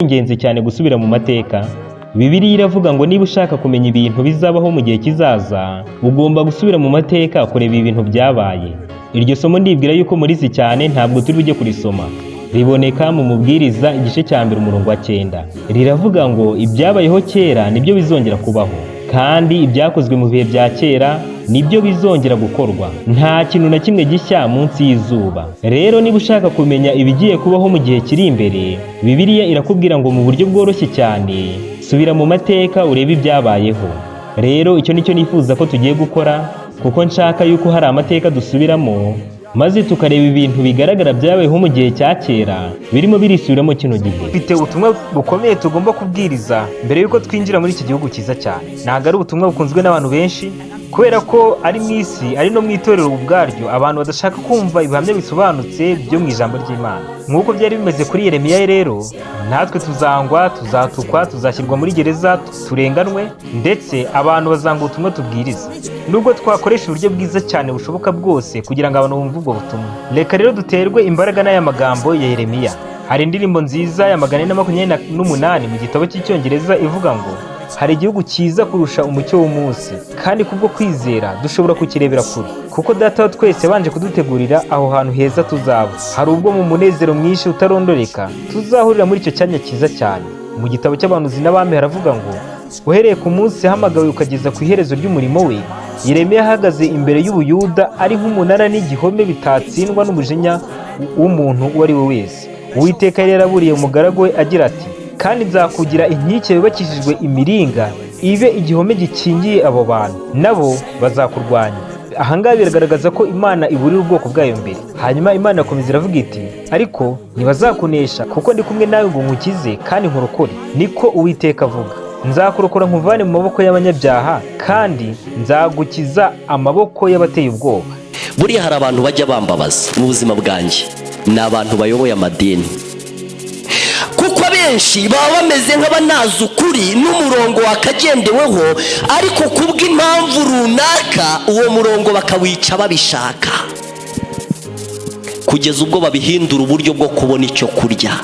Ingenzi cyane gusubira mu mateka. Bibiliya iravuga ngo niba ushaka kumenya ibintu bizabaho mu gihe kizaza, ugomba gusubira mu mateka kureba ibintu byabaye. Iryo somo ndibwira yuko murizi cyane, ntabwo turi bujye kurisoma. Riboneka mu Mubwiriza igice cya 1 umurongo wa 9. Riravuga ngo ibyabayeho kera nibyo bizongera kubaho, kandi ibyakozwe mu bihe bya kera nibyo bizongera gukorwa. Nta kintu na kimwe gishya munsi y'izuba. Rero niba ushaka kumenya ibigiye kubaho mu gihe kiri imbere, Bibiliya irakubwira ngo mu buryo bworoshye cyane, subira mu mateka urebe ibyabayeho. Rero icyo nicyo nifuza ko tugiye gukora, kuko nshaka yuko hari amateka dusubiramo, maze tukareba ibintu bigaragara byabayeho mu gihe cya kera birimo birisubiramo kino gihe. Bifite ubutumwa bukomeye tugomba kubwiriza mbere yuko twinjira muri iki gihugu cyiza cyane. Ntabwo ari ubutumwa bukunzwe n'abantu benshi, kubera ko ari mu isi, ari no mu itorero ubwaryo, abantu badashaka kumva ibihamya bisobanutse byo mu ijambo ry'Imana. Nk'uko byari bimeze kuri Yeremiya rero, natwe tuzangwa, tuzatukwa, tuzashyirwa muri gereza, turenganwe, ndetse abantu bazanga ubutumwa tubwiriza. Nubwo twakoresha uburyo bwiza cyane bushoboka bwose kugira ngo abantu bumve ubwo butumwa. Reka rero duterwe imbaraga n'aya magambo ya Yeremiya. Hari indirimbo nziza ya 428 mu gitabo cy'icyongereza ivuga ngo hari igihugu cyiza kurusha umucyo w'umunsi, kandi kubwo kwizera dushobora kukirebera kure, kuko Data wa twese yabanje kudutegurira aho hantu heza tuzaba. Hari ubwo mu munezero mwinshi utarondoreka tuzahurira muri icyo cyanya cyiza cyane. Mu gitabo cy'abahanuzi n'abami haravuga ngo uhereye ku munsi yahamagawe ukageza ku iherezo ry'umurimo we, Yeremiya ahagaze imbere y'Ubuyuda ari nk'umunara n'igihome bitatsindwa n'umujinya w'umuntu uwo ari we wese. Uwiteka yari yaraburiye umugaragu we agira ati, kandi nzakugira inkike yubakishijwe imiringa, ibe igihome gikingiye abo bantu, nabo bazakurwanya. Ahangaha biragaragaza ko Imana iburira ubwoko bwayo mbere. Hanyuma Imana yakomeza iravuga iti, ariko ntibazakunesha, kuko ndi kumwe nawe ngo nkukize kandi nkurokore, niko Uwiteka avuga. Nzakurokora nkuvane mu maboko y'abanyabyaha, kandi nzagukiza amaboko y'abateye ubwoba. Buriya hari abantu bajya bambabaza mu buzima bwanjye, ni abantu bayoboye amadini, kuko benshi baba bameze nk'abanazi ukuri n'umurongo wakagendeweho, ariko kubw'impamvu runaka uwo murongo bakawica babishaka, kugeza ubwo babihindura uburyo bwo kubona icyo kurya.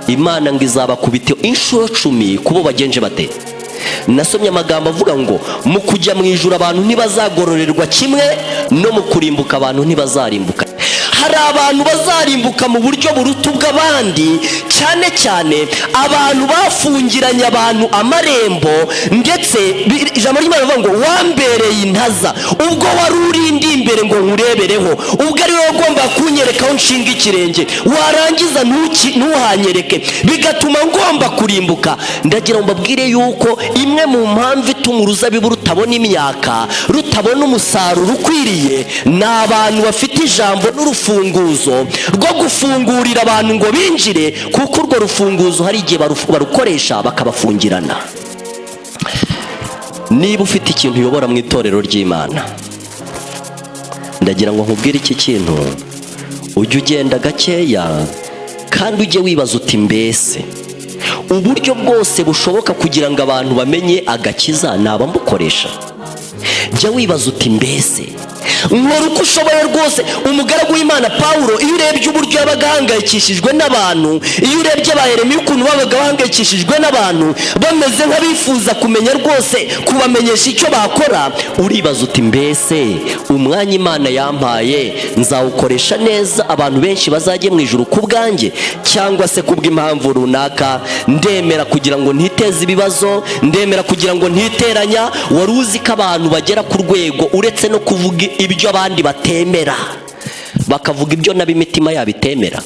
Imana ngo izabakubite inshuro 10 kubo bagenje bate. Nasomye amagambo avuga ngo mu kujya mu ijuru abantu ntibazagororerwa kimwe, no mu kurimbuka abantu ntibazarimbuka. Hari abantu bazarimbuka mu buryo buruta ubw'abandi, cyane cyane abantu bafungiranye abantu amarembo, ndetse ijambo ry'Imana rivuga ngo wambereye intaza ubwo wari urindi imbere ngo nkurebereho, ubwo ari wowe ugomba kunyereka aho nshinga ikirenge, warangiza ntuhanyereke, bigatuma ngomba kurimbuka. Ndagira ngo mbabwire yuko imwe mu mpamvu ituma uruzabibu rutabona imyaka, rutabona umusaruro ukwiriye, ni abantu bafite ijambo n'urufunguzo rwo gufungurira abantu ngo binjire, kuko urwo rufunguzo hari igihe barukoresha bakabafungirana. Niba ufite ikintu uyobora mu itorero ry'Imana, ndagira ngo nkubwire iki kintu, ujye ugenda gakeya, kandi ujye wibaza uti mbese uburyo bwose bushoboka kugira ngo abantu bamenye agakiza naba mbukoresha. Jya wibaza uti mbese nkora uko ushoboye rwose. Umugaragu w'Imana Pawulo, iyo urebye uburyo yabaga ahangayikishijwe n'abantu, iyo urebye ba Yeremiya ukuntu babaga bahangayikishijwe n'abantu, bameze nk'abifuza kumenya rwose, kubamenyesha icyo bakora, uribaza uti mbese umwanya Imana yampaye nzawukoresha neza abantu benshi bazajye mu ijuru ku bwanjye, cyangwa se kubw'impamvu runaka ndemera kugira ngo ntiteze ibibazo, ndemera kugira ngo ntiteranya. Wari uzi ko abantu bagera ku rwego uretse no kuvuga ibyo abandi batemera, bakavuga ibyo n'ab'imitima yabo itemera.